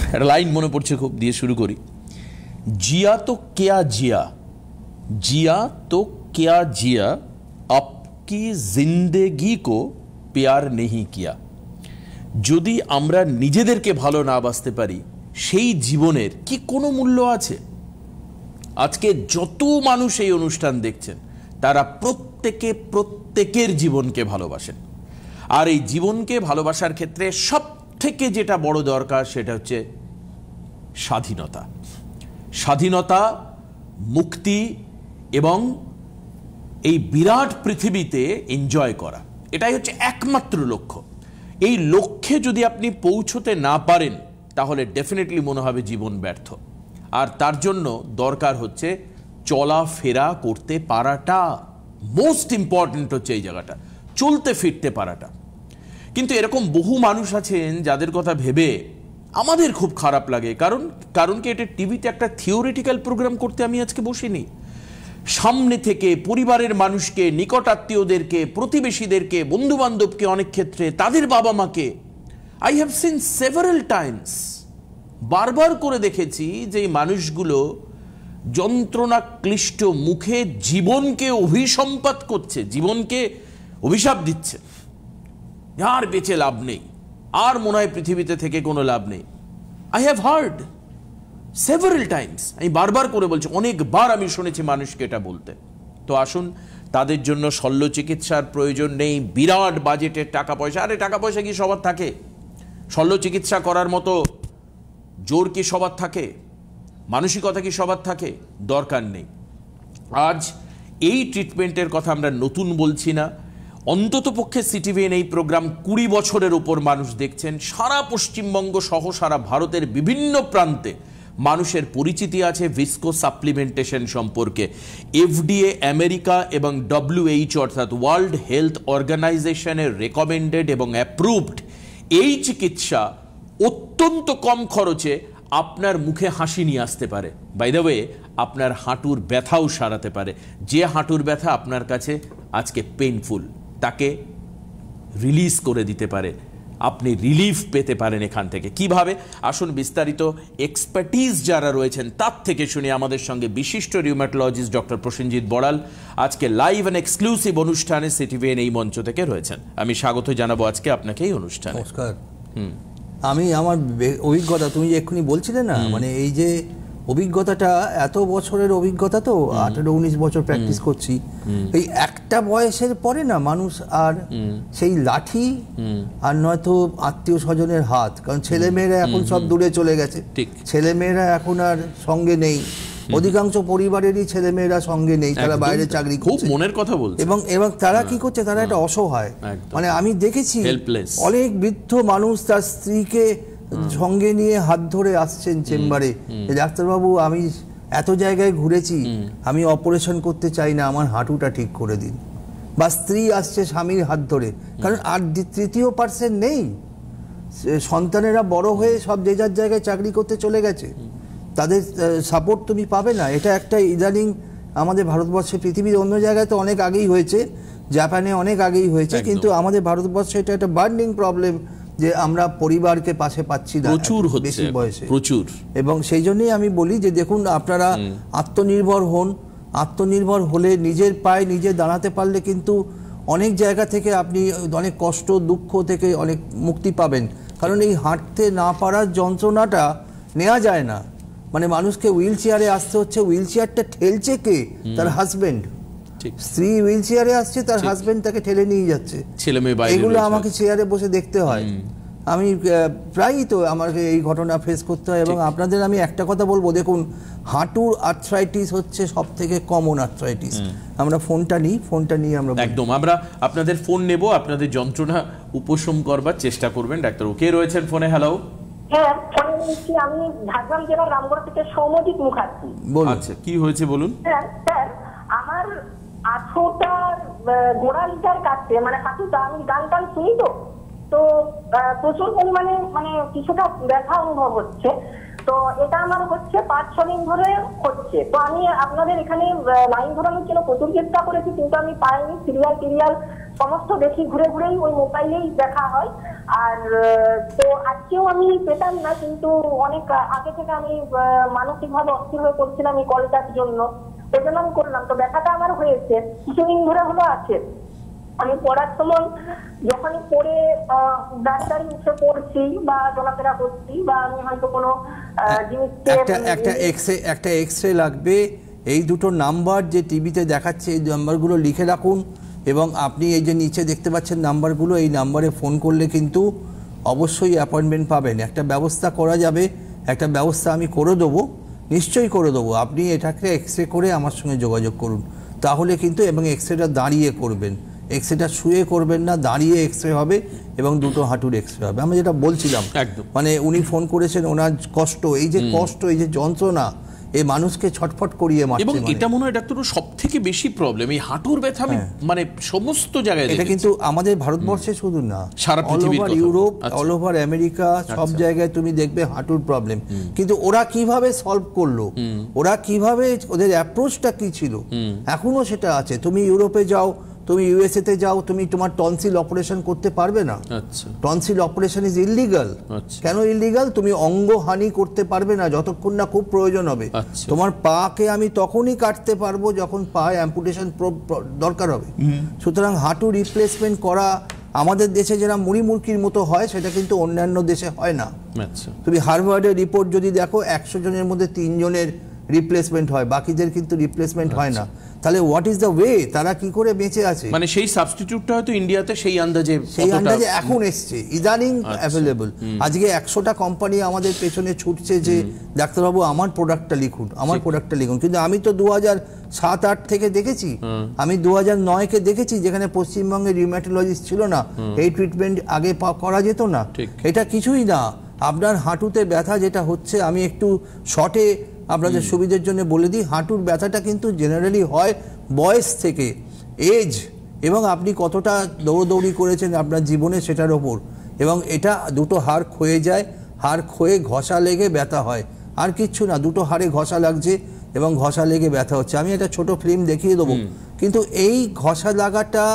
একটা লাইন মনে পড়ছে খুব, দিয়ে শুরু করি। জিয়া তো কেয়া জিয়া, জিয়া তো কেয়া জিয়া, আপকি জিন্দেগি কো প্যার নেহি কিয়া। যদি আমরা নিজেদেরকে ভালো না বাসতে পারি, সেই জীবনের কি কোনো মূল্য আছে? আজকে যত মানুষ এই অনুষ্ঠান দেখছেন, তারা প্রত্যেকের জীবনকে ভালোবাসেন। আর এই জীবনকে ভালোবাসার ক্ষেত্রে সব থেকে যেটা বড় দরকার, সেটা হচ্ছে স্বাধীনতা। স্বাধীনতা, মুক্তি এবং এই বিরাট পৃথিবীতে এনজয় করা, এটাই হচ্ছে একমাত্র লক্ষ্য। এই লক্ষ্যে যদি আপনি পৌঁছতে না পারেন, তাহলে ডেফিনেটলি মনে হবে জীবন ব্যর্থ। আর তার জন্য দরকার হচ্ছে চলাফেরা করতে পারাটা। মোস্ট ইম্পর্টেন্ট হচ্ছে এই জায়গাটা, চলতে ফিরতে পারাটা। কিন্তু এরকম বহু মানুষ আছেন যাদের কথা ভেবে আমাদের খুব খারাপ লাগে। কারণ কি, এটা টিভিতে একটা থিওরিটিক্যাল প্রোগ্রাম করতে আমি আজকে বসিনি। সামনে থেকে পরিবারের মানুষকে, নিকট আত্মীয়দেরকে, প্রতিবেশীদেরকে, বন্ধু বান্ধবকে, অনেক ক্ষেত্রে তাদের বাবা মাকে I have seen several Times, বারবার করে দেখেছি যে এই মানুষগুলো যন্ত্রণা ক্লিষ্ট মুখে জীবনকে অভিসম্পাত করছে, জীবনকে অভিশাপ দিচ্ছে। আর বেঁচে লাভ নেই, আর মনে হয় পৃথিবীতে থেকে কোনো লাভ নেই। I have heard several Times, আমি বারবার করে বলছি, অনেকবার আমি শুনেছি মানুষকে এটা বলতে। তো আসুন, তাদের জন্য শল্য চিকিৎসার প্রয়োজন নেই, বিরাট বাজেটের টাকা পয়সা। আরে টাকা পয়সা কি সবার থাকে? শল্য চিকিৎসা করার মতো জোর কি সবার থাকে? মানসিকতা কি সবার থাকে? দরকার নেই। আজ এই ট্রিটমেন্টের কথা আমরা নতুন বলছি না। অন্তত পক্ষে সিটিভিএন এই প্রোগ্রাম 20 বছরের উপর মানুষ দেখছেন। সারা পশ্চিমবঙ্গ সহ সারা ভারতের বিভিন্ন প্রান্তে মানুষের পরিচিতি আছে ভিস্কো সাপ্লিমেন্টেশন সম্পর্কে। এফডিএ আমেরিকা এবং WHO অর্থাৎ ওয়ার্ল্ড হেলথ অর্গানাইজেশনের রেকমেন্ডেড এবং অ্যাপ্রুভড এই চিকিৎসা অত্যন্ত কম খরচে আপনার মুখে হাসি নিয়ে আসতে পারে। বাই দ্য ওয়ে, আপনার হাঁটুর ব্যথাও সারাতে পারে। যে হাঁটুর ব্যথা আপনার কাছে আজকে পেইনফুল, তাকে রিলিজ করে দিতে পারে, আপনি রিলিফ পেতে পারেন এখান থেকে। কিভাবে? আসুন বিস্তারিত এক্সপার্টিজ যারা রয়েছেন তার থেকে শুনে। আমাদের সঙ্গে বিশিষ্ট রিউম্যাটোলজিস্ট ডক্টর প্রসেনজিৎ বড়াল আজকে লাইভ অ্যান্ড এক্সক্লুসিভ অনুষ্ঠানে সিটিভিএন এই মঞ্চ থেকে রয়েছেন। আমি স্বাগত জানাবো আজকে আপনাকে এই অনুষ্ঠানে। নমস্কার। আমি আমার অভিজ্ঞতা, তুমি এক্ষুনি বলছিলে না, মানে এই যে অভিজ্ঞতাটা, এত বছরের অভিজ্ঞতা, তো 18-19 বছর প্র্যাকটিস করছি। এই একটা বয়সের পরে না মানুষ আর সেই লাঠি আর নয়তো আত্মীয় স্বজনের হাত, কারণ ছেলেমেয়েরা এখন সব দূরে চলে গেছে, ছেলেমেয়েরা এখন আর সঙ্গে নেই। অধিকাংশ পরিবারেরই ছেলেমেয়েরা সঙ্গে নেই, তারা বাইরে চাকরি করছে। মনের কথা বলছে। এবং তারা কি করছে, তারা একটা অসহায়। মানে আমি দেখেছি অনেক বৃদ্ধ মানুষ তার স্ত্রীকে সঙ্গে নিয়ে হাত ধরে আসছেন চেম্বারে, ডাক্তারবাবু আমি এত জায়গায় ঘুরেছি, আমি অপারেশন করতে চাই না, আমার হাঁটুটা ঠিক করে দিন। বা স্ত্রী আসছে স্বামীর হাত ধরে, কারণ আর তৃতীয় পার্সন নেই। সন্তানেরা বড় হয়ে সব যে যার জায়গায় চাকরি করতে চলে গেছে, তাদের সাপোর্ট তুমি পাবে না। এটা একটা ইদানিং আমাদের ভারতবর্ষে, পৃথিবীর অন্য জায়গায় তো অনেক আগেই হয়েছে, জাপানে অনেক আগেই হয়েছে, কিন্তু আমাদের ভারতবর্ষে এটা একটা বার্নিং প্রবলেম যে আমরা পরিবারকে পাশে পাচ্ছি না বেশি বয়সে, প্রচুর। এবং সেই জন্যই আমি বলি যে দেখুন, আপনারা আত্মনির্ভর হন। আত্মনির্ভর হলে, নিজের পায়ে নিজে দাঁড়াতে পারলে কিন্তু অনেক জায়গা থেকে আপনি অনেক কষ্ট, দুঃখ থেকে অনেক মুক্তি পাবেন। কারণ এই হাঁটতে না পারার যন্ত্রণাটা নেওয়া যায় না। মানে মানুষকে হুইল চেয়ারে আসতে হচ্ছে, হুইল চেয়ারটা ঠেলছে কে? তার হাজবেন্ড। স্ত্রী হুইল চেয়ারে আসছে, তার হাজবেন্ড তাকে ঠেলে নিয়ে যাচ্ছে। এগুলো আমাকে চেয়ারে বসে দেখতে হয়। আমি প্রায়ই তো আমাকে এই ঘটনা ফেস করতে হয়। এবং আপনাদের আমি একটা কথা বলবো, দেখুন হাঁটুর আর্থ্রাইটিস হচ্ছে সব থেকে কমন আর্থ্রাইটিস। আমরা ফোনটা নিয়ে আমরা একদম আমরা আপনাদের ফোন নেব, আপনাদের যন্ত্রণা উপশম করবার চেষ্টা করবেন। ডাক্তার ওকে রয়েছেন ফোনে। হ্যালো। হ্যাঁ, ফোনে বলছি, আমি ঝাড়গ্রাম জেলার রামগড় থেকে সৌম্যজিৎ মুখার্জি। আচ্ছা, কি হয়েছে বলুন। স্যার, আমার হাঁটুটার গোড়ালিটার কাছে, মানে হাঁটুটা, আমি গান টান শুনি তো প্রচুর পরিমাণে মানে কিছুটা ব্যথা অনুভব হচ্ছে। তো তো এটা আমার হচ্ছে 5-6 দিন ধরে হচ্ছে। তো আমি আপনাদের এখানে লাইন ধরানোর জন্য প্রচুর চেষ্টা করেছি, কিন্তু আমি পাইনি। সিরিয়াল সমস্ত দেখি, ঘুরে ঘুরেই ওই মোবাইলেই দেখা হয়। আর তো আজকেও আমি পেতাম না, কিন্তু অনেক আগে থেকে আমি মানসিকভাবে অস্থির হয়ে পড়ছিলাম এই কলটার জন্য, ওই জন্য আমি করলাম। তো ব্যথাটা আমার হয়েছে কিছুদিন ধরে হলো আছে। আমি পড়ার সময় যখনই পড়ে ডাক্তারি উঠে পড়ছি বা চলাফেরা করছি, বা আমি হয়তো কোনো জিনিসকে একটা এক্সরে লাগবে। এই দুটো নাম্বার যে টিভিতে দেখাচ্ছে এই নাম্বারগুলো লিখে রাখুন, এবং আপনি এই যে নিচে দেখতে পাচ্ছেন নাম্বারগুলো, এই নাম্বারে ফোন করলে কিন্তু অবশ্যই অ্যাপয়েন্টমেন্ট পাবেন। একটা ব্যবস্থা করা যাবে, একটা ব্যবস্থা আমি করে দেবো, নিশ্চয়ই করে দেবো। আপনি এটাকে এক্সরে করে আমার সঙ্গে যোগাযোগ করুন, তাহলে কিন্তু, এবং এক্সরেটা দাঁড়িয়ে করবেন, এক্সরেটা শুয়ে করবেন না, দাঁড়িয়ে এক্সরে হবে, এবং দুটো হাঁটুর এক্সরে হবে। আমি যেটা বলছিলাম, মানে উনি ফোন করেছেন, ওনার কষ্ট, এই যে কষ্ট, এই যে যন্ত্রণা, এই মানুষকে ছটফট করিয়ে মারছে। এবং এটা মনে হয় ডাক্তার সবথেকে বেশি প্রবলেম, এই হাঁটুর ব্যথা আমি মানে সমস্ত জায়গায় এটা কিন্তু আমাদের ভারতবর্ষে শুধু না, সারা পৃথিবীর, all over Europe, all over America, সব জায়গায় তুমি দেখবে হাঁটুর প্রবলেম। কিন্তু ওরা কিভাবে সলভ করলো, ওরা কিভাবে, ওদের অ্যাপ্রোচটা কি ছিল, এখনো সেটা আছে। তুমি ইউরোপে যাও, তুমি ইউএসএ তে যাও, তুমি তোমার টনসিল অপারেশন করতে পারবে না। Tonsil operation is illegal. কেন ইলিগাল? তুমি অঙ্গহানি করতে পারবে না যতক্ষণ না খুব প্রয়োজন হবে। তোমার পাকে আমি তখনই কাটতে পারবো যখন পায়ে অ্যাম্পুটেশন দরকার হবে। সুতরাং হাঁটু রিপ্লেসমেন্ট করা আমাদের দেশে যারা মুড়িমুড়কির মতো হয়, সেটা কিন্তু অন্যান্য দেশে হয় না। তুমি হার্ভার্ডের রিপোর্ট যদি দেখো, 100 জনের মধ্যে 3 জনের রিপ্লেসমেন্ট হয়, বাকিদের কিন্তু রিপ্লেসমেন্ট হয় না। তাহলে হোয়াট ইজ দ্য ওয়ে, তারা কি করে বেঁচে আছে? মানে সেই সাবস্টিটিউটটা হয়তো ইন্ডিয়াতে সেই আন্দাজে এখন এসছে, ইদানিং অ্যাভেলেবল। আজকে 100টা কোম্পানি আমাদের পেছনে ছুটছে যে ডাক্তারবাবু আমার প্রোডাক্টটা লিখুন, আমার প্রোডাক্টটা লিখুন। কিন্তু আমি তো 2007-8 থেকে দেখেছি, আমি 2009-কে দেখেছি, যেখানে পশ্চিমবঙ্গে রিউম্যাটোলজিস্ট ছিল না, এই ট্রিটমেন্ট আগে করা যেত না। এটা কিছুই না, আপনার হাঁটুতে ব্যথা যেটা হচ্ছে, আমি একটু শর্টে আপনাদের সুবিধার জন্য বলে দিই, হাঁটুর ব্যথাটা কিন্তু জেনারেলি হয় বয়স থেকে, এজ, এবং আপনি কতটা দৌড়দৌড়ি করেছেন আপনার জীবনে সেটার ওপর। এবং এটা দুটো হাড় ক্ষয়ে যায়, হাড় ক্ষয়ে ঘষা লেগে ব্যথা হয়, আর কিচ্ছু না। দুটো হাড়ে ঘষা লাগছে এবং ঘষা লেগে ব্যথা হচ্ছে। আমি একটা ছোট ফিল্ম দেখিয়ে দেবো। কিন্তু এই ঘষা লাগাটা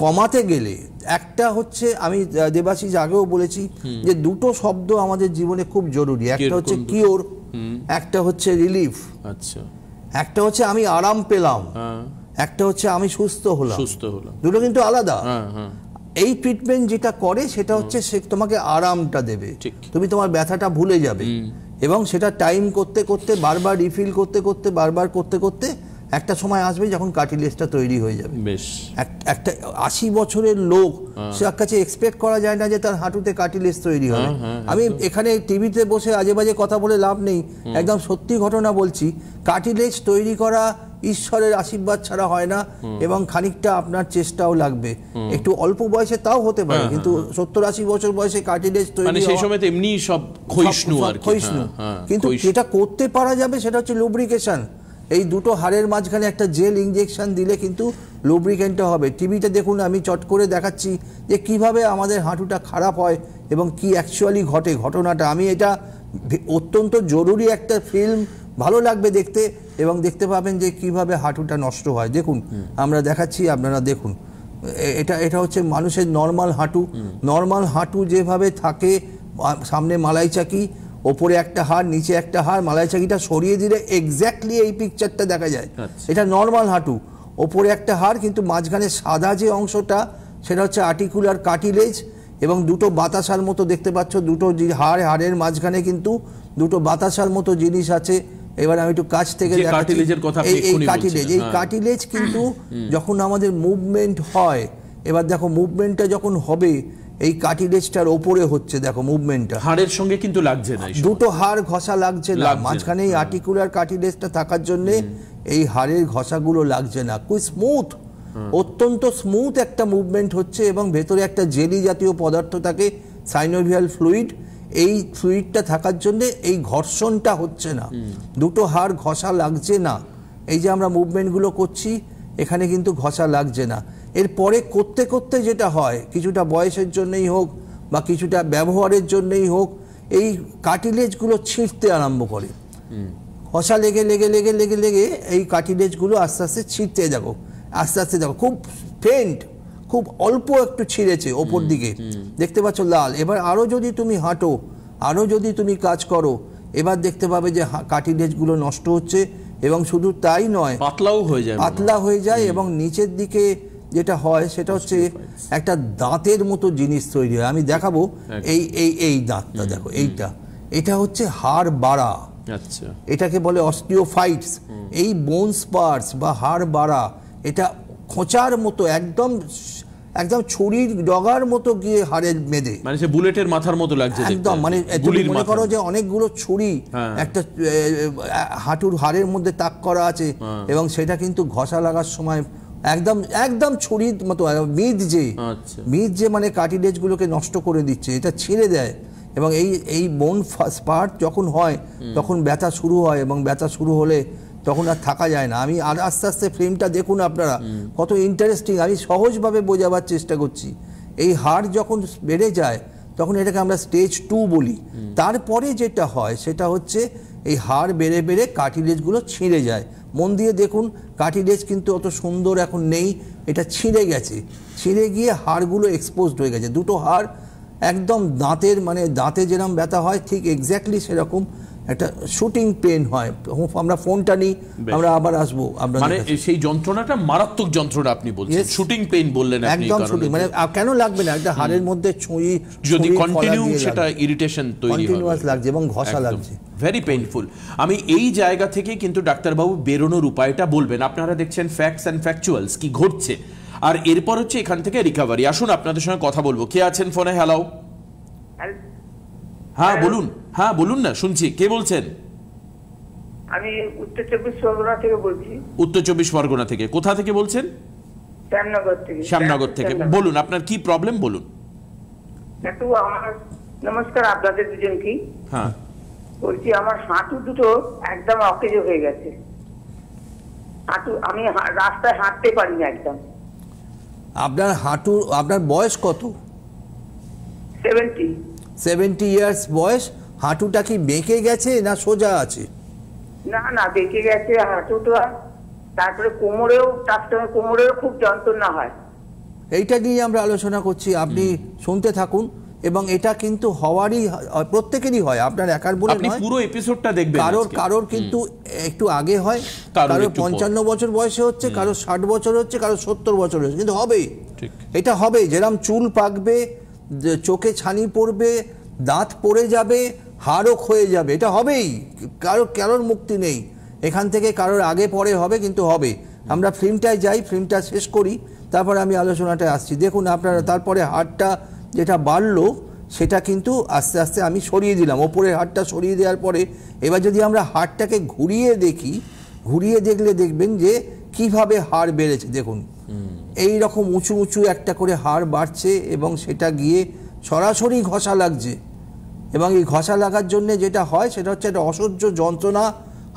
কমাতে গেলে একটা হচ্ছে, আমি দেবাশিস আগেও বলেছি যে দুটো শব্দ আমাদের জীবনে খুব জরুরি। একটা হচ্ছে কিওর, একটা হচ্ছে রিলিফ। আচ্ছা, একটা হচ্ছে আমি আরাম পেলাম, একটা হচ্ছে আমি সুস্থ হলাম। দুটো কিন্তু আলাদা। এই ট্রিটমেন্ট যেটা করে সেটা হচ্ছে সে তোমাকে আরামটা দেবে, তুমি তোমার ব্যথাটা ভুলে যাবে, এবং সেটা টাইম করতে করতে, বারবার রিফিল করতে করতে, বারবার করতে করতে একটা সময় আসবে যখন কার্টিলেজটা তৈরি হয়ে যাবে। একটা 80 বছরের লোক, সে কাছে এক্সপেক্ট করা যায় না যে তার হাঁটুতে কার্টিলেজ তৈরি হবে। আমি এখানে টিভিতে বসে আজে বাজে কথা বলে লাভ নেই, একদম সত্যি ঘটনা বলছি। কার্টিলেজ তৈরি করা ঈশ্বরের আশীর্বাদ ছাড়া হয় না, এবং খানিকটা আপনার চেষ্টাও লাগবে। একটু অল্প বয়সে তাও হতে পারে, কিন্তু 70-80 বছর বয়সে কার্টিলেজ তৈরি, মানে সেই সময় তো এমনি সব ক্ষয়িষ্ণু আর কি। কিন্তু যেটা করতে পারা যাবে সেটা হচ্ছে লুব্রিকেশন। এই দুটো হাড়ের মাঝখানে একটা জেল ইনজেকশন দিলে কিন্তু লুব্রিকেন্টটা হবে। টিভিতে দেখুন, আমি চট করে দেখাচ্ছি যে কিভাবে আমাদের হাঁটুটা খারাপ হয় এবং কি অ্যাকচুয়ালি ঘটে ঘটনাটা। আমি এটা অত্যন্ত জরুরি একটা ফিল্ম, ভালো লাগবে দেখতে, এবং দেখতে পাবেন যে কিভাবে হাঁটুটা নষ্ট হয়। দেখুন, আমরা দেখাচ্ছি, আপনারা দেখুন। এটা হচ্ছে মানুষের নর্মাল হাঁটু। নর্মাল হাঁটু যেভাবে থাকে, সামনে মালাই চাকি, ওপরে একটা হাড়, নিচে একটা হাড়, মালাই চাকিটা সরিয়ে দিলে এক্স্যাক্টলি এই পিকচারটা দেখা যায়। এটা নর্মাল হাঁটু, ওপরে একটা হাড়, কিন্তু মাঝখানে সাদা যে অংশটা সেটা হচ্ছে আর্টিকুলার কার্টিলেজ, এবং দুটো বাতাসার মতো দেখতে পাচ্ছ, দুটো হাড়ের মাঝখানে কিন্তু দুটো বাতাসার মতো জিনিস আছে। এবার আমি একটু কাছ থেকে দেখাচ্ছি, এই কার্টিলেজ কিন্তু যখন আমাদের মুভমেন্ট হয়, এবার দেখো মুভমেন্টটা যখন হবে, এই কার্টিলেজটার ওপরে হচ্ছে, দেখো মুভমেন্টটা হাড়ের সঙ্গে কিন্তু লাগছে না, দুটো হাড় ঘষা লাগছে না, মাঝখানে এই আর্টিকুলার কার্টিলেজটা থাকার জন্য এই হাড়ের ঘষাগুলো লাগছে না। খুব স্মুথ, অত্যন্ত স্মুথ একটা মুভমেন্ট হচ্ছে, এবং ভেতরে একটা জেলি জাতীয় পদার্থ থাকে, সাইনোভিয়াল ফ্লুইড। এই ফ্লুইডটা থাকার জন্য এই ঘর্ষণটা হচ্ছে না, দুটো হাড় ঘষা লাগছে না। এই যে আমরা মুভমেন্টগুলো করছি, এখানে কিন্তু ঘষা লাগছে না। এরপরে করতে করতে যেটা হয়, কিছুটা বয়সের জন্যই হোক বা কিছুটা ব্যবহারের জন্যই হোক, এই কার্টিলেজগুলো ছিঁড়তে আরম্ভ করে। ঘষা লেগে লেগে লেগে লেগে লেগে এই কার্টিলেজগুলো আস্তে আস্তে ছিঁড়তে দেখো, আস্তে আস্তে দেখো, খুব ফেন্ট, খুব অল্প একটু ছিঁড়েছে ওপর দিকে, দেখতে পাচ্ছ লাল। এবার আরও যদি তুমি হাঁটো, আরও যদি তুমি কাজ করো, এবার দেখতে পাবে যে কার্টিলেজগুলো নষ্ট হচ্ছে। এবং শুধু তাই নয়, পাতলাও হয়ে যায়, পাতলা হয়ে যায়। এবং নিচের দিকে যেটা হয় সেটা হচ্ছে একটা দাঁতের মতো জিনিস তৈরি হয়। আমি দেখাবো, এই এই এই দাঁতটা দেখো, এটা হচ্ছে হাড় বাড়া। আচ্ছা, এটাকে বলে অস্টিওফাইটস। এই বোন স্পার্স বা হাড় বাড়া, এটা খোঁচার মতো, একদম একদম ছুরির ডগার মতো গিয়ে হাড়ের মেদে, মানে সে বুলেটের মাথার মতো লাগছে একদম। মানে মনে করো যে অনেকগুলো ছুরি একটা হাঁটুর হাড়ের মধ্যে তাক করা আছে, এবং সেটা কিন্তু ঘষা লাগার সময় একদম একদম ছুরির মতো মিদ যে মানে কার্টিলেজ গুলোকে নষ্ট করে দিচ্ছে, এটা ছিঁড়ে দেয়। এবং এই বোন স্পার্ট যখন হয় তখন ব্যথা শুরু হয়, এবং ব্যথা শুরু হলে তখন আর থাকা যায় না। আমি আর আস্তে আস্তে ফিল্মটা দেখুন আপনারা, কত ইন্টারেস্টিং। আমি সহজভাবে বোঝাবার চেষ্টা করছি। এই হাড় যখন বেড়ে যায় তখন এটাকে আমরা স্টেজ 2 বলি। তারপরে যেটা হয় সেটা হচ্ছে এই হাড় বেড়ে বেড়ে কার্টিলেজগুলো ছিঁড়ে যায়। মন দিয়ে দেখুন, কার্টিলেজ কিন্তু অত সুন্দর এখন নেই, এটা ছিঁড়ে গেছে। ছিঁড়ে গিয়ে হাড়গুলো এক্সপোজড হয়ে গেছে। দুটো হাড় একদম দাঁতের, মানে দাঁতে যেরকম ব্যথা হয় ঠিক এক্স্যাক্টলি সেরকম একটা শুটিং পেন হয়। আমরা ফোনটা নিই, আমরা আবার আসবো। মানে সেই যন্ত্রণাটা মারাত্মক যন্ত্রণা আপনি বলছেন, শুটিং পেইন বললেন আপনি, একদম শুটিং। মানে কেন লাগবে না, একটা হাড়ের মধ্যে ছুঁই যদি কন্টিনিউ সেটা ইরিটেশন তৈরি হয়, কন্টিনিউয়াস লাগছে এবং ঘষা লাগছে, ভেরি পেইনফুল। আমি এই জায়গা থেকে কিন্তু ডাক্তারবাবু বেরোনোর উপায়টা বলবেন। আপনারা দেখছেন ফ্যাক্টস অ্যান্ড ফ্যাকচুয়ালস, কি ঘটছে, আর এরপর হচ্ছে এখান থেকে রিকভারি। আসুন আপনাদের সঙ্গে কথা বলবো। কে আছেন ফোনে? হ্যালো, হ্যাঁ বলুন, হ্যাঁ বলুন না, শুনছি। কে বলছেন? আমি উত্তর 24 পরগনা থেকে বলছি। উত্তর 24 পরগনা থেকে? কোথা থেকে বলছেন? শ্যামনগর থেকে। শ্যামনগর থেকে। বলুন আপনার কি প্রবলেম, বলুন। একটু আমার নমস্কার আপনাদের দুজনকে। হ্যাঁ, বলছি আমার হাঁটু দুটো একদম অকেজ হয়ে গেছে। হাঁটু, আমি রাস্তায় হাঁটতে পারি না একদম। আপনার হাঁটু, আপনার বয়স কত? 70 ইয়ার্স বয়স। হাঁটুটা কি বেঁকে গেছে না সোজা আছে? না না, বেঁকে গেছে হাঁটুটা। তারপরে কোমরেও খুব যন্ত্রণা হয়। এইটা নিয়ে আমরা আলোচনা করছি, আপনি শুনতে থাকুন। এবং এটা কিন্তু হওয়ারই, প্রত্যেকেরই হয়, আপনার একার বলে আপনি পুরো এপিসোডটা দেখবেন। কারোর কিন্তু একটু আগে হয়, কারোর 55 বছর বয়সে হচ্ছে, কারোর 60 বছর হচ্ছে, কারোর 70 বছর হচ্ছে, কিন্তু হবেই। এটা হবে, যেরকম চুল পাকবে, চোখে ছানি পড়বে, দাঁত পড়ে যাবে, হাড়ও ক্ষয়ে যাবে, এটা হবেই। কারোর মুক্তি নেই এখান থেকে, কারোর আগে পরে হবে, কিন্তু হবে। আমরা ফিল্মটায় যাই, ফিল্মটা শেষ করি, তারপরে আমি আলোচনাটায় আসছি। দেখুন আপনারা, তারপরে হাড়টা যেটা বাড়লো সেটা কিন্তু আস্তে আস্তে আমি সরিয়ে দিলাম, ওপরের হাড়টা সরিয়ে দেওয়ার পরে এবার যদি আমরা হাড়টাকে ঘুরিয়ে দেখি, ঘুরিয়ে দেখলে দেখবেন যে কিভাবে হাড় বেড়েছে। দেখুন এই রকম উঁচু উঁচু একটা করে হাড় বাড়ছে, এবং সেটা গিয়ে সরাসরি ঘষা লাগছে। এবং এই ঘষা লাগার জন্য যেটা হয় সেটা হচ্ছে একটা অসহ্য যন্ত্রণা,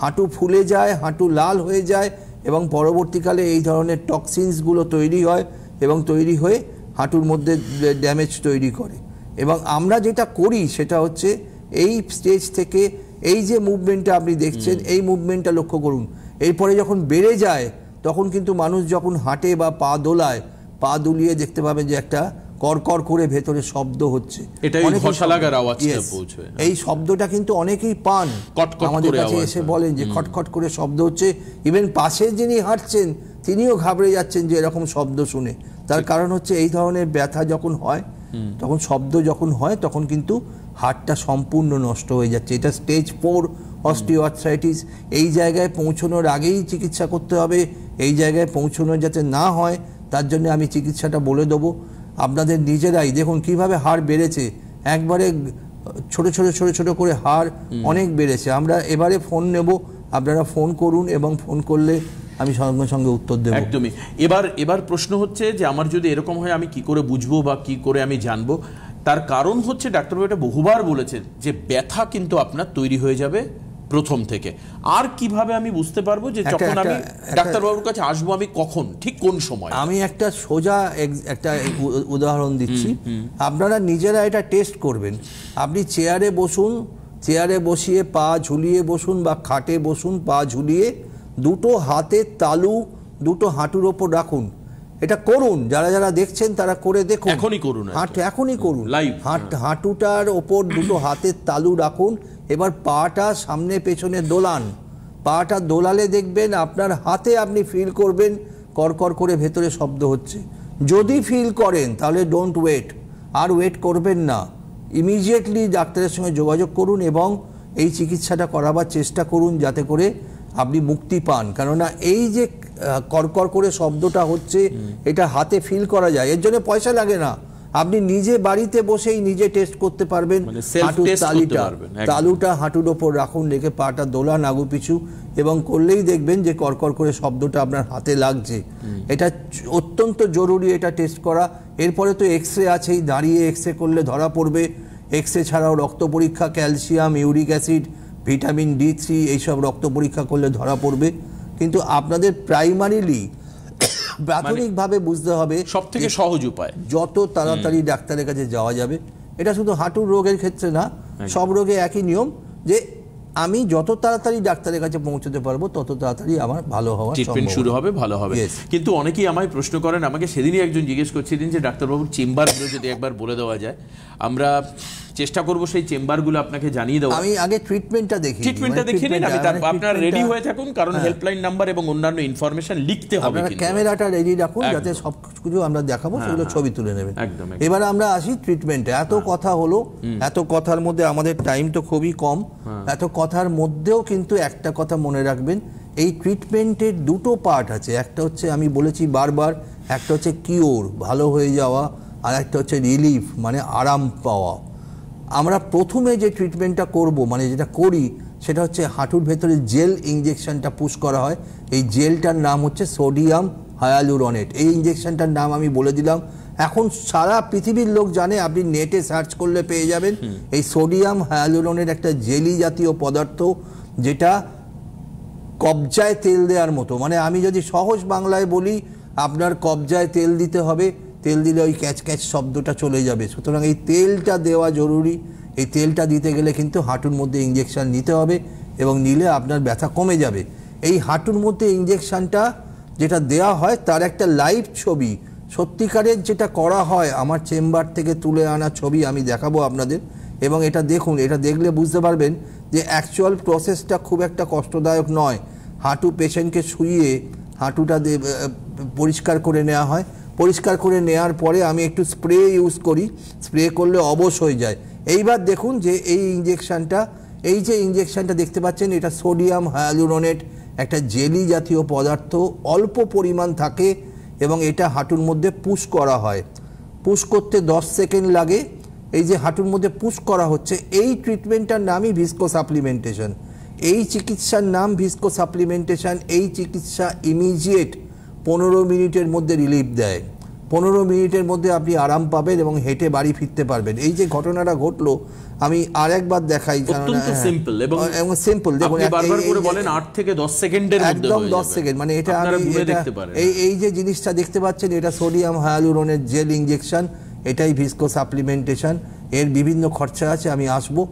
হাঁটু ফুলে যায়, হাঁটু লাল হয়ে যায়, এবং পরবর্তীকালে এই ধরনের টক্সিনসগুলো তৈরি হয়, এবং তৈরি হয়ে হাঁটুর মধ্যে ড্যামেজ তৈরি করে। এবং আমরা যেটা করি সেটা হচ্ছে এই স্টেজ থেকে এই যে মুভমেন্টটা আপনি দেখছেন, এই মুভমেন্টটা লক্ষ্য করুন। এরপরে যখন বেড়ে যায় তখন কিন্তু মানুষ যখন হাঁটে বা পা দোলায়, পা দুলিয়ে দেখতে পাবেন যে একটা করকর করে ভেতরে শব্দ হচ্ছে, এই শব্দটা কিন্তু অনেকেই পান, আমাদের কাছে এসে বলেন যে খটখট করে শব্দ হচ্ছে। ইভেন পাশে যিনি হাঁটছেন তিনিও ঘাবড়ে যাচ্ছেন যে এরকম শব্দ শুনে। তার কারণ হচ্ছে এই ধরনের ব্যথা যখন হয়, তখন শব্দ যখন হয়, তখন কিন্তু হাড়টা সম্পূর্ণ নষ্ট হয়ে যাচ্ছে। এটা স্টেজ 4 অস্টিওআর্থ্রাইটিস। এই জায়গায় পৌঁছানোর আগেই চিকিৎসা করতে হবে। এই জায়গায় পৌঁছানো যাতে না হয় তার জন্য আমি চিকিৎসাটা বলে দেবো। আপনাদের নিজেরাই দেখুন কিভাবে হাড় বেড়েছে, একবারে ছোট ছোট ছোট ছোট করে হাড় অনেক বেড়েছে। আমরা এবারে ফোন নেব, আপনারা ফোন করুন, এবং ফোন করলে আমি সঙ্গে সঙ্গে উত্তর দেব। একদমই। এবার প্রশ্ন হচ্ছে যে আমার যদি এরকম হয় আমি কি করে বুঝবো বা কি করে আমি জানবো? তার কারণ হচ্ছে ডাক্তারবাবু এটা বহুবার বলেছেন যে ব্যথা কিন্তু আপনার তৈরি হয়ে যাবে প্রথম থেকে। আর কিভাবে আমি বুঝতে পারবো যে যখন আমি ডাক্তারবাবুর কাছে আসবো আমি কখন, ঠিক কোন সময়? আমি একটা সোজা একটা উদাহরণ দিচ্ছি, আপনারা নিজেরা এটা টেস্ট করবেন। আপনি চেয়ারে বসুন, চেয়ারে বসিয়ে পা ঝুলিয়ে বসুন বা খাটে বসুন, পা ঝুলিয়ে দুটো হাতের তালু দুটো হাঁটুর ওপর রাখুন। এটা করুন, যারা যারা দেখছেন তারা করে দেখুন, এখনই করুন, এখনই করুন। লাইভ হাঁটুটার ওপর দুটো হাতের তালু রাখুন, এবার পাটা সামনে পেছনে দোলান। পাটা দোলালে দেখবেন আপনার হাতে আপনি ফিল করবেন করকর করে ভেতরে শব্দ হচ্ছে। যদি ফিল করেন তাহলে ডোন্ট ওয়েট, আর ওয়েট করবেন না, ইমিডিয়েটলি ডাক্তারের সঙ্গে যোগাযোগ করুন এবং এই চিকিৎসাটা করাবার চেষ্টা করুন যাতে করে আপনি মুক্তি পান। কেননা এই যে করকর করে শব্দটা হচ্ছে এটা হাতে ফিল করা যায়, এর জন্য পয়সা লাগে না। আপনি নিজে বাড়িতে বসেই নিজে টেস্ট করতে পারবেন। হাঁটুর তালুটা হাঁটুর ওপর রাখুন, রেখে পাটা দোলান আগু পিছু, এবং করলেই দেখবেন যে করকর করে শব্দটা আপনার হাতে লাগছে। এটা অত্যন্ত জরুরি এটা টেস্ট করা। এরপরে তো এক্সরে আছেই, দাঁড়িয়ে এক্সরে করলে ধরা পড়বে। এক্সরে ছাড়াও রক্ত পরীক্ষা, calcium, uric acid, vitamin D3 এইসব রক্ত পরীক্ষা করলে ধরা পড়বে। কিন্তু আপনাদের প্রাইমারিলি প্রাথমিকভাবে বুঝতে হবে সবথেকে সহজ উপায় যত তাড়াতাড়ি ডাক্তারের কাছে যাওয়া যাবে। এটা শুধু হাঁটুর রোগের ক্ষেত্রে না, সব রোগে একই নিয়ম, যে আমি যত তাড়াতাড়ি ডাক্তারের কাছে পৌঁছতে পারবো তত তাড়াতাড়ি আমার ভালো হওয়া ট্রিটমেন্ট শুরু হবে, ভালো হবে। কিন্তু অনেকেই আমায় প্রশ্ন করেন, আমাকে সেদিনই একজন জিজ্ঞেস করছিলেন যে ডাক্তারবাবুর চেম্বারগুলো যদি একবার বলে দেওয়া যায়। আমরা চেষ্টা করব সেই চেম্বারগুলো আপনাকে জানিয়ে দেওয়া। আমি আগে ট্রিটমেন্টটা দেখি, ট্রিটমেন্টটা দেখে নিন। আপনারা রেডি হয়ে থাকুন, কারণ হেল্পলাইন নাম্বার এবং অন্যান্য ইনফরমেশন লিখতে হবে। আপনারা ক্যামেরাটা রেডি রাখুন যাতে সব কিছু আমরা দেখাবো, সেগুলো ছবি তুলে নেবেন। এবার আমরা আসি ট্রিটমেন্টে। এত কথা হলো, এত কথার মধ্যে আমাদের টাইম তো খুবই কম। এত কথার মধ্যেও কিন্তু একটা কথা মনে রাখবেন, এই ট্রিটমেন্টের দুটো পার্ট আছে। একটা হচ্ছে আমি বলেছি বারবার, একটা হচ্ছে কিওর, ভালো হয়ে যাওয়া, আর একটা হচ্ছে রিলিফ, মানে আরাম পাওয়া। আমরা প্রথমে যে ট্রিটমেন্টটা করব, মানে যেটা করি, সেটা হচ্ছে হাঁটুর ভেতরে জেল ইঞ্জেকশনটা পুশ করা হয়। এই জেলটার নাম হচ্ছে সোডিয়াম হায়ালুরনেট। এই ইঞ্জেকশনটার নাম আমি বলে দিলাম, এখন সারা পৃথিবীর লোক জানে, আপনি নেটে সার্চ করলে পেয়ে যাবেন। এই সোডিয়াম হায়ালুরনেট একটা জেলি জাতীয় পদার্থ, যেটা কবজায় তেল দেওয়ার মতো। মানে আমি যদি সহজ বাংলায় বলি, আপনার কবজায় তেল দিতে হবে, তেল দিলে ওই ক্যাচ ক্যাচ শব্দটা চলে যাবে। সুতরাং এই তেলটা দেওয়া জরুরি। এই তেলটা দিতে গেলে কিন্তু হাঁটুর মধ্যে ইঞ্জেকশন নিতে হবে, এবং নিলে আপনার ব্যথা কমে যাবে। এই হাঁটুর মধ্যে ইঞ্জেকশনটা যেটা দেওয়া হয় তার একটা লাইভ ছবি, সত্যিকারের যেটা করা হয়, আমার চেম্বার থেকে তুলে আনা ছবি আমি দেখাবো আপনাদের। এবং এটা দেখুন, এটা দেখলে বুঝতে পারবেন যে অ্যাকচুয়াল প্রসেসটা খুব একটা কষ্টদায়ক নয়। হাঁটু পেশেন্টকে শুইয়ে হাঁটুটা পরিষ্কার করে নেওয়া হয়। পরিষ্কার করে নেওয়ার পরে আমি একটু স্প্রে ইউজ করি, স্প্রে করলে অবশ হয়ে যায়। এইবার দেখুন যে এই যে ইঞ্জেকশনটা দেখতে পাচ্ছেন, এটা সোডিয়াম হায়ালুরনেট, একটা জেলি জাতীয় পদার্থ, অল্প পরিমাণ থাকে, এবং এটা হাঁটুর মধ্যে পুশ করা হয়। পুশ করতে 10 সেকেন্ড লাগে। এই যে হাঁটুর মধ্যে পুশ করা হচ্ছে, এই ট্রিটমেন্টটার নামই ভিস্কো সাপ্লিমেন্টেশন। এই চিকিৎসার নাম ভিস্কো সাপ্লিমেন্টেশন। এই চিকিৎসা ইমিডিয়েট 15 মিনিটের মধ্যে রিলিফ দেয়। 15 মিনিটের মধ্যে আপনি আরাম পাবেন এবং হেঁটে বাড়ি ফিরতে পারবেন। এই যে ঘটনাটা ঘটলো, আমি আরেকবার দেখাই। অত্যন্ত সিম্পল এবং সিম্পল। দেখুন, বারবার করে বলেন 8 থেকে 10 সেকেন্ডের মধ্যে, একদম 10 সেকেন্ড। মানে এটা এই যে জিনিসটা দেখতে পাচ্ছেন, এটা সোডিয়াম হায়ালুরনেট জেল ইঞ্জেকশন, এটাই ভিস্কো সাপ্লিমেন্টেশন। এর বিভিন্ন খরচা আছে, আমি আসবো,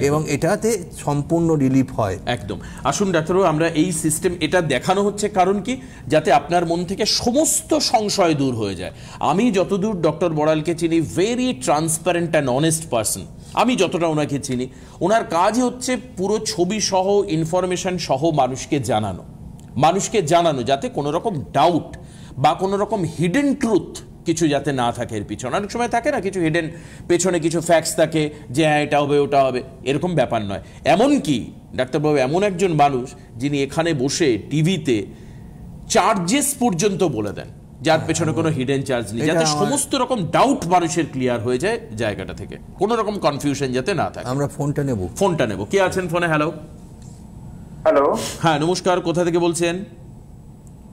এবং এটাতে সম্পূর্ণ রিলিফ হয়। একদম। আসুন ডাক্তারবাবু, আমরা এই সিস্টেম এটা দেখানো হচ্ছে কারণ কি, যাতে আপনার মন থেকে সমস্ত সংশয় দূর হয়ে যায়। আমি যতদূর ডক্টর বড়ালকে চিনি, very transparent and honest person. আমি যতটা ওনাকে চিনি, ওনার কাজ হচ্ছে পুরো ছবি সহ, ইনফরমেশন সহ মানুষকে জানানো, যাতে কোনো রকম ডাউট বা কোনো রকম হিডেন ট্রুথ কিছু যাতে না থাকে এর পিছনে। অনেক সময় থাকে না, কিছু হিডেন পেছনে কিছু ফ্যাক্টস থাকে যে হ্যাঁ এটা হবে ওটা হবে, এরকম ব্যাপার নয়। এমনকি ডাক্তারবাবু এমন একজন মানুষ যিনি এখানে বসে টিভিতে চার্জেস পর্যন্ত বলে দেন, যার পেছনে কোনো হিডেন চার্জ নেই, যাতে সমস্ত রকম ডাউট মানুষের ক্লিয়ার হয়ে যায় জায়গাটা থেকে, কোনো রকম কনফিউশন যাতে না থাকে। আমরা ফোনটা নেব। কে আছেন ফোনে? হ্যালো। হ্যাঁ, নমস্কার। কোথা থেকে বলছেন?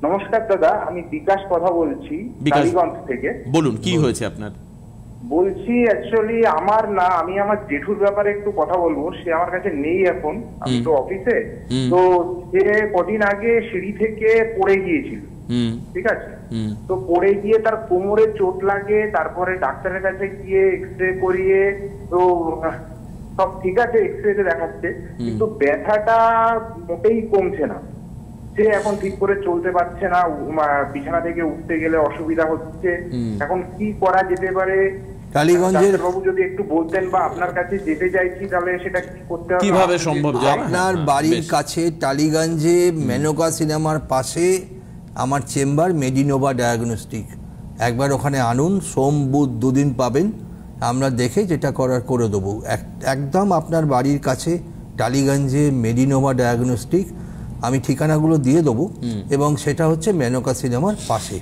নমস্কার দাদা, আমি বিকাশ কথা বলছি টালিগঞ্জ থেকে। বলুন, কি হয়েছে আপনার? বলছি অ্যাকচুয়ালি আমার না, আমি আমার জেঠুর ব্যাপারে একটু কথা বলবো। সে আমার কাছে নেই এখন, আমি তো অফিসে। তো সে কদিন আগে সিঁড়ি থেকে পড়ে গিয়েছিল, ঠিক আছে? তো পড়ে গিয়ে তার কোমরে চোট লাগে, তারপরে ডাক্তারের কাছে গিয়ে এক্সরে করিয়ে, তো সব ঠিক আছে, এক্সরে দেখাচ্ছে, কিন্তু ব্যথাটা মোটেই কমছে না। সে এখন ঠিক করে চলতে পারছে না, বিছানা থেকে উঠতে গেলে অসুবিধা হচ্ছে। এখন কি করা যেতে পারে টালিগঞ্জের বাবু যদি একটু বলতেন, বা আপনার কাছে যেতে চাইছি তাহলে সেটা কি করতে হবে, কিভাবে সম্ভব? আপনার বাড়ির কাছে টালিগঞ্জে মেনকা সিনেমার পাশে আমার চেম্বার মেডিনোভা ডায়াগনস্টিক, একবার ওখানে আনুন, সোম বুধ দুদিন পাবেন, আমরা দেখে যেটা করার করে দেবো। একদম আপনার বাড়ির কাছে টালিগঞ্জে মেডিনোভা ডায়াগনস্টিক, আমি ঠিকানাগুলো দিয়ে দেবো, এবং সেটা হচ্ছে মেনকা সিনেমার পাশে।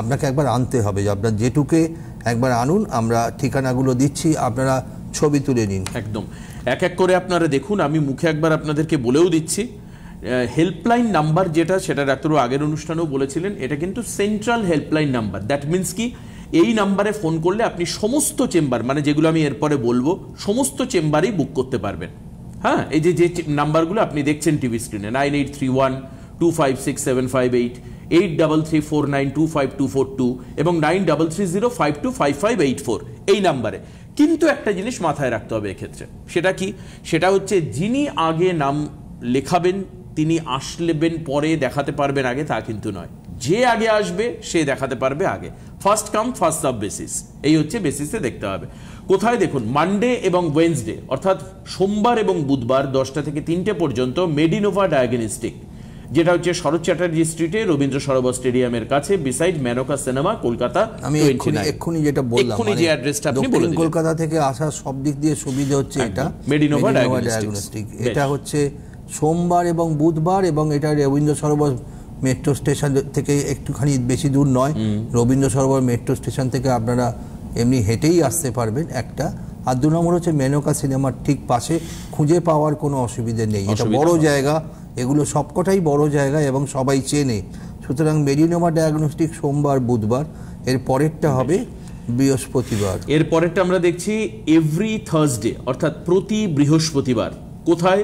আপনাকে একবার আনতে হবে, আপনার যেটুকে একবার আনুন, আমরা ঠিকানাগুলো দিচ্ছি, আপনারা ছবি তুলে নিন। একদম এক এক করে আপনারা দেখুন, আমি মুখে একবার আপনাদেরকে বলেও দিচ্ছি। হেল্পলাইন নাম্বার যেটা, সেটা ডাক্তারবাবু আগের অনুষ্ঠানেও বলেছিলেন, এটা কিন্তু central helpline number. That means কি, এই নাম্বারে ফোন করলে আপনি সমস্ত চেম্বার, মানে যেগুলো আমি এরপরে বলবো, সমস্ত চেম্বারেই বুক করতে পারবেন। হ্যাঁ, এই যে নাম্বারগুলো আপনি দেখছেন টিভি স্ক্রিনে, 9831256758, 8334925242 এবং 9330525584, এই নাম্বারে। কিন্তু একটা জিনিস মাথায় রাখতে হবে এক্ষেত্রে, সেটা কি? সেটা হচ্ছে যিনি আগে নাম লেখাবেন তিনি আসলেবেন পরে, দেখাতে পারবেন আগে, তা কিন্তু নয়। যে আগে আসবে সে দেখাতে পারবে আগে। First come first serve basis, এই হচ্ছে বেসিসে দেখতে হবে। কোথায় দেখুন, মানডে এবং ওয়েডনেসডে, অর্থাৎ সোমবার এবং বুধবার 10টা থেকে 3টে পর্যন্ত মেডিনোভা ডায়াগনস্টিক, যেটা হচ্ছে শরৎ চ্যাটার্জি স্ট্রিটে রবীন্দ্র সরোবর স্টেডিয়ামের কাছে, বিসাইড মেনকা সিনেমা, কলকাতা। আমি এক্ষুনি যেটা বললাম, এক্ষুনি যে অ্যাড্রেসটা আপনি বলে দিলেন, কলকাতা থেকে আসা সব দিক দিয়ে সুবিধা হচ্ছে। এটা মেডিনোভা ডায়াগনস্টিক, এটা হচ্ছে সোমবার এবং বুধবার, এবং এটা রবীন্দ্র সরোবর মেট্রো স্টেশন থেকে একটুখানি বেশি দূর নয়। রবীন্দ্র সরোবর মেট্রো স্টেশন থেকে আপনারা এমনি হেঁটেই আসতে পারবেন একটা। আর 2 নম্বর হচ্ছে মেনকা সিনেমার ঠিক পাশে, খুঁজে পাওয়ার কোনো অসুবিধে নেই। এটা বড় জায়গা, এগুলো সবকটাই বড় জায়গা এবং সবাই চেনে। সুতরাং মেডিনোভা ডায়াগনস্টিক সোমবার বুধবার, এর পরেরটা হবে বৃহস্পতিবার। এর পরেরটা আমরা দেখছি এভরি থার্সডে, অর্থাৎ প্রতি বৃহস্পতিবার। কোথায়?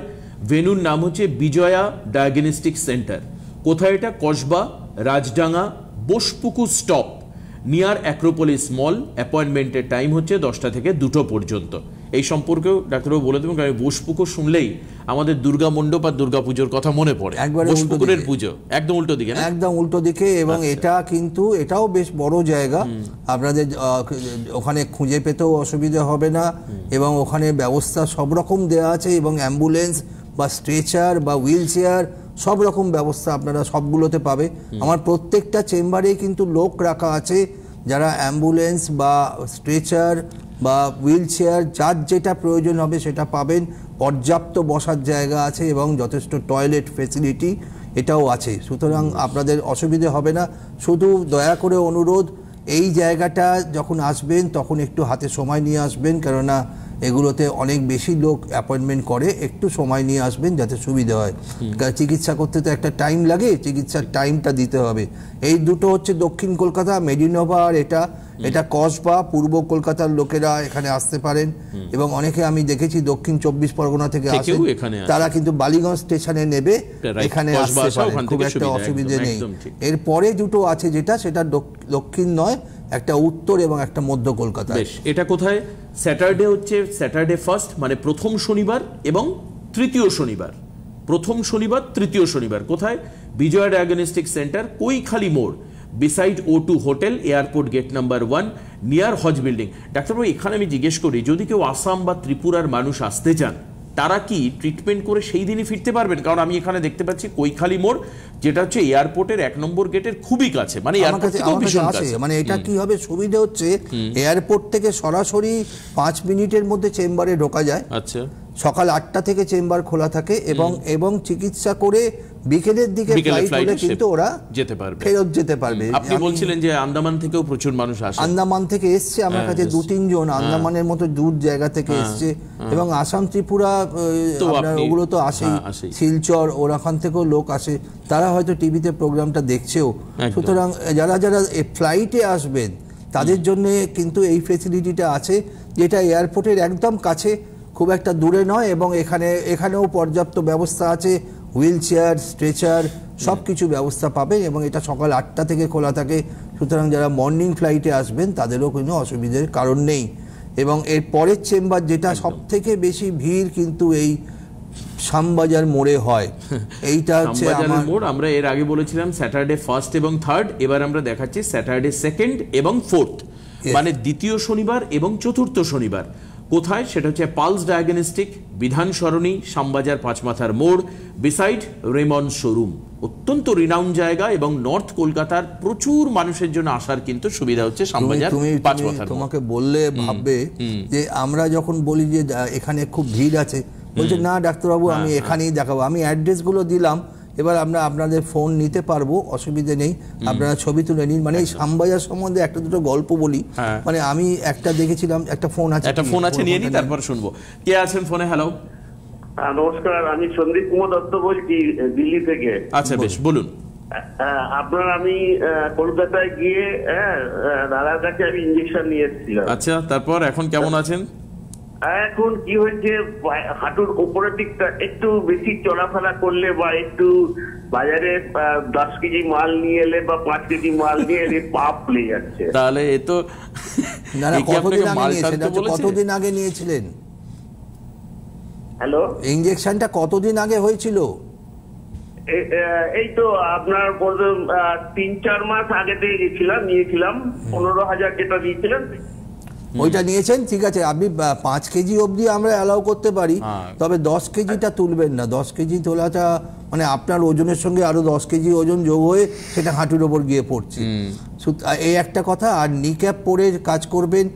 ভেন্যুর নাম হচ্ছে বিজয়া ডায়াগনস্টিক সেন্টার। কোথায় এটা? Kasba, Rajdanga, Bosepukur stop, near Acropolis mall. অ্যাপয়েন্টমেন্টের টাইম হচ্ছে 10টা থেকে 2টো পর্যন্ত। এই সম্পর্কেও ডাক্তারবাবু বলে দেবেন, কারণ বোসপুকুর শুনলেই আমাদের দুর্গা মণ্ডপ আর দুর্গা পুজোর কথা মনে পড়ে। বোসপুকুরের পুজো একদম উল্টো দিকে, একদম উল্টো দিকে, এবং এটা কিন্তু এটাও বেশ বড় জায়গা। আপনাদের ওখানে খুঁজে পেতেও অসুবিধা হবে না, এবং ওখানে ব্যবস্থা সব রকম দেওয়া আছে, এবং অ্যাম্বুলেন্স বা স্ট্রেচার বা হুইল চেয়ার সব রকম ব্যবস্থা আপনারা সবগুলোতে পাবে। আমার প্রত্যেকটা চেম্বারেই কিন্তু লোক রাখা আছে, যারা অ্যাম্বুলেন্স বা স্ট্রেচার বা হুইল চেয়ার, যার যেটা প্রয়োজন হবে সেটা পাবেন। পর্যাপ্ত বসার জায়গা আছে এবং যথেষ্ট টয়লেট ফেসিলিটি এটাও আছে। সুতরাং আপনাদের অসুবিধে হবে না। শুধু দয়া করে অনুরোধ, এই জায়গাটা যখন আসবেন তখন একটু হাতে সময় নিয়ে আসবেন, কেননা এগুলোতে অনেক বেশি লোক অ্যাপয়েন্টমেন্ট করে। একটু সময় নিয়ে আসবেন যাতে সুবিধা হয়, কারণ চিকিৎসা করতে তো একটা টাইম লাগে, চিকিৎসার টাইমটা দিতে হবে। এই দুটো হচ্ছে দক্ষিণ কলকাতা মেডিনোভা, আর এটা কসবা, পূর্ব কলকাতার লোকেরা এখানে আসতে পারেন। এবং অনেকে আমি দেখেছি দক্ষিণ 24 পরগনা থেকে আসেন, তারা কিন্তু বালিগঞ্জ স্টেশনে নেবে, এখানে আসতে পারেন, খুব একটা অসুবিধে নেই। এরপরে দুটো আছে, সেটা দক্ষিণ নয়, একটা উত্তর এবং একটা মধ্য কলকাতা। এটা কোথায়? স্যাটারডে হচ্ছে স্যাটারডে ফার্স্ট, মানে প্রথম শনিবার এবং তৃতীয় শনিবার। প্রথম শনিবার, তৃতীয় শনিবার কোথায়? বিজয়া ডায়াগনস্টিক সেন্টার, কৈখালি মোড়, beside O2 hotel, airport gate number 1, near Haj building. ডাক্তারবাবু, এখানে আমি জিজ্ঞেস করি, যদি কেউ আসাম বা ত্রিপুরার মানুষ আসতে চান, তারা কি ট্রিটমেন্ট করে সেই দিনই ফিরতে পারবেন? কারণ আমি এখানে দেখতে পাচ্ছি কৈখালি মোড়, যেটা হচ্ছে এয়ারপোর্টের 1 নম্বর গেটের খুবই কাছে, মানে এয়ারপোর্ট থেকেও ভীষণ কাছে। মানে এটা কি হবে, সুবিধা হচ্ছে এয়ারপোর্ট থেকে সরাসরি 5 মিনিটের মধ্যে চেম্বারে ঢোকা যায়। আচ্ছা, সকাল 8টা থেকে চেম্বার খোলা থাকে, এবং চিকিৎসা করে বিকেলের দিকে ফ্লাইট হলে কিন্তু ওরা যেতে পারবে, ফেরত যেতে পারবে। আপনি বলছিলেন যে আন্দামান থেকেও প্রচুর মানুষ আসে। আন্দামান থেকে এসছে আমার কাছে 2-3 জন, আন্দামানের মতো দূর জায়গা থেকে এসছে, এবং আসাম ত্রিপুরা ওগুলো তো আসেই, শিলচর ওখান থেকেও লোক আসে, তারা হয়তো টিভিতে প্রোগ্রামটা দেখছেও। সুতরাং যারা ফ্লাইটে আসবেন তাদের জন্য কিন্তু এই ফেসিলিটিটা আছে, যেটা এয়ারপোর্টের একদম কাছে, খুব একটা দূরে নয়, এবং এখানেও পর্যাপ্ত ব্যবস্থা আছে, হুইল চেয়ার, স্ট্রেচার, সব কিছু ব্যবস্থা পাবেন, এবং এটা সকাল 8টা থেকে খোলা থাকে। সুতরাং যারা মর্নিং ফ্লাইটে আসবেন তাদেরও কোনো অসুবিধার কারণ নেই। এবং এর পরের চেম্বার যেটা সব থেকে বেশি ভিড় কিন্তু এই শ্যামবাজার মোড়ে হয়, এইটা হচ্ছে আমার মোড়। আমরা এর আগে বলেছিলাম স্যাটারডে 1st এবং 3rd, এবার আমরা দেখাচ্ছি স্যাটারডে 2nd এবং 4th, মানে দ্বিতীয় শনিবার এবং চতুর্থ শনিবার। কোথায়? সেটা হচ্ছে পালস ডায়াগনস্টিক, বিধান সরণি, শ্যামবাজার পাঁচমাথার মোড়, বিসাইড রেমন্ড শোরুম। অত্যন্ত রিনাউন্ড জায়গা, এবং নর্থ কলকাতার প্রচুর মানুষের জন্য আসার কিন্তু সুবিধা হচ্ছে শ্যামবাজার পাঁচমাথার। তোমাকে বললে ভাববে যে আমরা যখন বলি যে এখানে খুব ভিড় আছে, বলছে না ডাক্তারবাবু আমি এখানেই দেখাবো, আমি অ্যাড্রেসগুলো দিলাম, এবার আমরা আপনাদের ফোন নিতে পারবো, অসুবিধা নেই, আপনারা ছবি তুলে নিন। মানে এই শ্যামবাজার সম্বন্ধে একটা দুটো গল্প বলি। মানে আমি একটা দেখেছিলাম, একটা ফোন আছে, নিয়ে নিই, তারপর শুনবো। কে আছেন ফোনে? হ্যালো, নমস্কার, আমি সন্দীপ কুমার দত্ত বলছি দিল্লি থেকে। আচ্ছা, বেশ, বলুন। আমি কলকাতায় গিয়ে দাদার কাছে আমি ইঞ্জেকশন নিয়ে এসেছিলাম। আচ্ছা, তারপর এখন কেমন আছেন? এখন কি হয়েছে, হাঁটুর উপরের দিকটা একটু বেশি চলাফেরা করলে, বা একটু বাজারে 10 কেজি মাল নিয়ে এলে বা 5 কেজি মাল নিয়ে এলে পা ফুলে যাচ্ছে। তাহলে এ তো কতদিন আগে নিয়েছিলেন? হ্যালো, ইঞ্জেকশনটা কতদিন আগে হয়েছিল? এই তো আপনার 3-4 মাস আগে দিয়ে নিয়েছিলাম 15,000 যেটা দিয়েছিলেন, ওইটা নিয়েছেন। ঠিক আছে, আপনি 5 কেজি অবধি আমরা অ্যালাউ করতে পারি, তবে 10 কেজিটা তুলবেন না। 10 কেজি তোলাটা মানে আপনার ওজনের সঙ্গে আরো 10 কেজি ওজন যোগ হয়ে সেটা হাঁটুর ওপর গিয়ে পড়ছে, এই একটা কথা। আর নিক্যাপ পরে কাজ করবেন,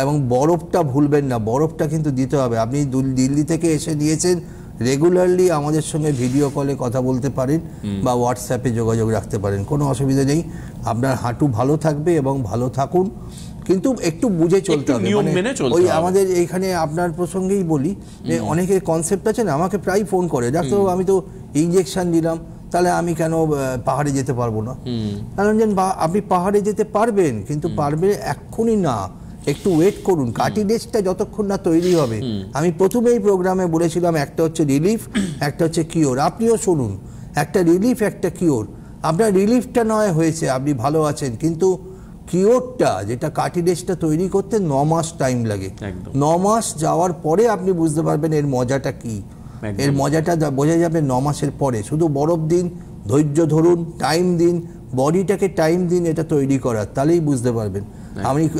এবং বরফটা ভুলবেন না, বরফটা কিন্তু দিতে হবে। আপনি দিল্লি থেকে এসে নিয়েছেন, রেগুলারলি আমাদের সঙ্গে ভিডিও কলে কথা বলতে পারেন বা হোয়াটসঅ্যাপে যোগাযোগ রাখতে পারেন, কোনো অসুবিধা নেই। আপনার হাঁটু ভালো থাকবে এবং ভালো থাকুন, কিন্তু একটু বুঝে চলতে হবে। ওই আমাদের এইখানে আপনার প্রসঙ্গেই বলি যে অনেকের কনসেপ্ট আছে না, আমাকে প্রায় ফোন করে, ডাক্তারবাবু আমি তো ইঞ্জেকশন দিলাম, তাহলে আমি কেন পাহাড়ে যেতে পারবো না? কারণ আপনি পাহাড়ে যেতে পারবেন, কিন্তু পারবে এক্ষুনি না, একটু ওয়েট করুন। কার্টিলেজটা যতক্ষণ না তৈরি হবে, আমি প্রথমেই প্রোগ্রামে বলেছিলাম, একটা হচ্ছে রিলিফ, একটা হচ্ছে কিওর। আপনিও শুনুন, একটা রিলিফ, একটা কিওর। আপনার রিলিফটা নয় হয়েছে, আপনি ভালো আছেন, কিন্তু কিওরটা যেটা কার্টিলেজটা তৈরি করতে 9 মাস টাইম লাগে। 9 মাস যাওয়ার পরে আপনি বুঝতে পারবেন এর মজাটা কি। এর মজাটা বোঝা যাবে 9 মাসের পরে। শুধু বরফ দিন, ধৈর্য ধরুন, টাইম দিন, বডিটাকে টাইম দিন এটা তৈরি করার, তাহলেই বুঝতে পারবেন।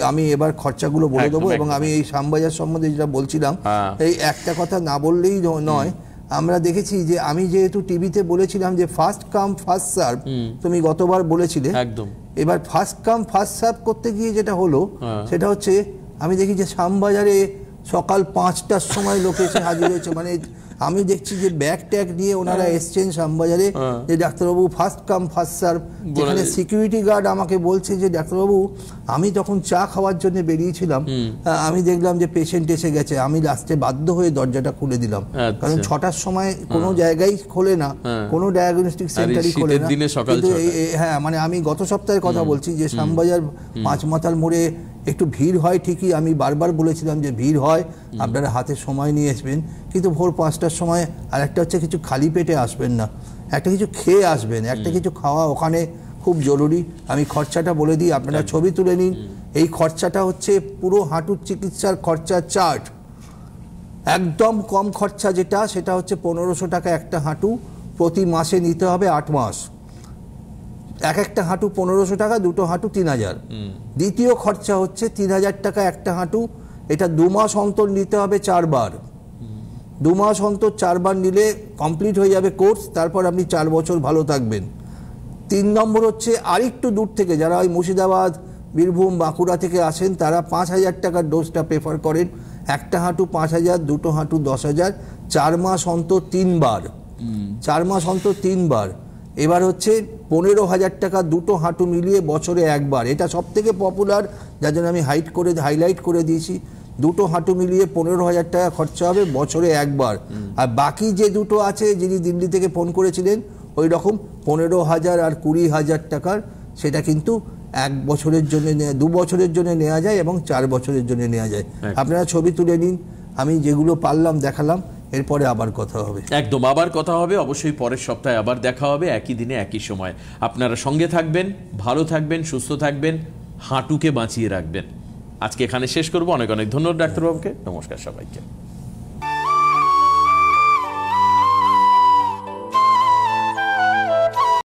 আমি এবার খরচাগুলো বলে দেবো। এবং আমি এই শ্যামবাজার সম্বন্ধে যেটা বলছিলাম, এই একটা কথা না বললেই নয়। আমরা দেখেছি যে আমি যেহেতু টিভিতে বলেছিলাম যে ফার্স্ট কাম ফার্স্ট সার্ভ, তুমি গতবার বলেছিলে, একদম। এবার ফার্স্ট কাম ফার্স্ট সার্ভ করতে গিয়ে যেটা হলো সেটা হচ্ছে, আমি দেখি যে শ্যামবাজারে সকাল 5টার সময় লোক এসে হাজির হয়েছে। মানে আমি দেখছি যে ব্যাগ ট্যাগ নিয়ে ওনারা এসছেন শ্যামবাজারে, যে ডাক্তারবাবু ফার্স্ট কাম ফার্স্ট সার্ভ। যেখানে সিকিউরিটি গার্ড আমাকে বলছে যে ডাক্তারবাবু আমি তখন চা খাওয়ার জন্য বেরিয়েছিলাম, আমি দেখলাম যে পেশেন্ট এসে গেছে, আমি লাস্টে বাধ্য হয়ে দরজাটা খুলে দিলাম, কারণ 6টার সময় কোনো জায়গায় খোলে না, কোনো ডায়াগনস্টিক সেন্টারই খোলে না। কিন্তু হ্যাঁ, মানে আমি গত সপ্তাহের কথা বলছি যে শ্যামবাজার পাঁচমাথার মোড়ে একটু ভিড় হয় ঠিকই, আমি বারবার বলেছিলাম যে ভিড় হয়, আপনারা হাতে সময় নিয়ে আসবেন, কিন্তু ভোর 5টার সময়। আর একটা হচ্ছে কিছু খালি পেটে আসবেন না, একটা কিছু খেয়ে আসবেন, একটা কিছু খাওয়া ওখানে খুব জরুরি। আমি খরচাটা বলে দিই, আপনারা ছবি তুলে নিন। এই খরচাটা হচ্ছে পুরো হাঁটুর চিকিৎসার খরচা চার্ট, একদম কম খরচা যেটা, সেটা হচ্ছে 1500 টাকা একটা হাঁটু, প্রতি মাসে নিতে হবে 8 মাস। একটা হাঁটু 1500 টাকা, দুটো হাঁটু 3000। দ্বিতীয় খরচা হচ্ছে 3000 টাকা একটা হাঁটু, এটা 2 মাস অন্তর নিতে হবে 4 বার। 2 মাস অন্তর 4 বার নিলে কমপ্লিট হয়ে যাবে কোর্স, তারপর আপনি 4 বছর ভালো থাকবেন। 3 নম্বর হচ্ছে আরেকটু দূর থেকে যারা ওই মুর্শিদাবাদ, বীরভূম, বাঁকুড়া থেকে আসেন, তারা 5000 টাকার ডোজটা প্রেফার করেন। একটা হাঁটু 5000, দুটো হাঁটু 10000, 4 মাস অন্তর 3 বার, 4 মাস অন্তর 3 বার। এবার হচ্ছে 15000 টাকা দুটো হাঁটু মিলিয়ে বছরে একবার, এটা সব থেকে পপুলার, যার জন্য আমি হাইলাইট করে দিয়েছি। দুটো হাঁটু মিলিয়ে 15000 টাকা খরচা হবে বছরে একবার। আর বাকি যে দুটো আছে, যিনি দিল্লি থেকে ফোন করেছিলেন, ওই রকম 15000 আর 20000 টাকার, সেটা কিন্তু 1 বছরের জন্য 2 বছরের জন্য নেওয়া যায় এবং 4 বছরের জন্য নেওয়া যায়। আপনারা ছবি তুলে নিন, আমি যেগুলো পারলাম দেখালাম, এরপরে আবার কথা হবে। একদম আবার কথা হবে, অবশ্যই পরের সপ্তাহে আবার দেখা হবে, একই দিনে একই সময়। আপনারা সঙ্গে থাকবেন, ভালো থাকবেন, সুস্থ থাকবেন, হাঁটুকে বাঁচিয়ে রাখবেন। আজকে এখানে শেষ করব। অনেক অনেক ধন্যবাদ ডাক্তারবাবুকে। নমস্কার সবাইকে।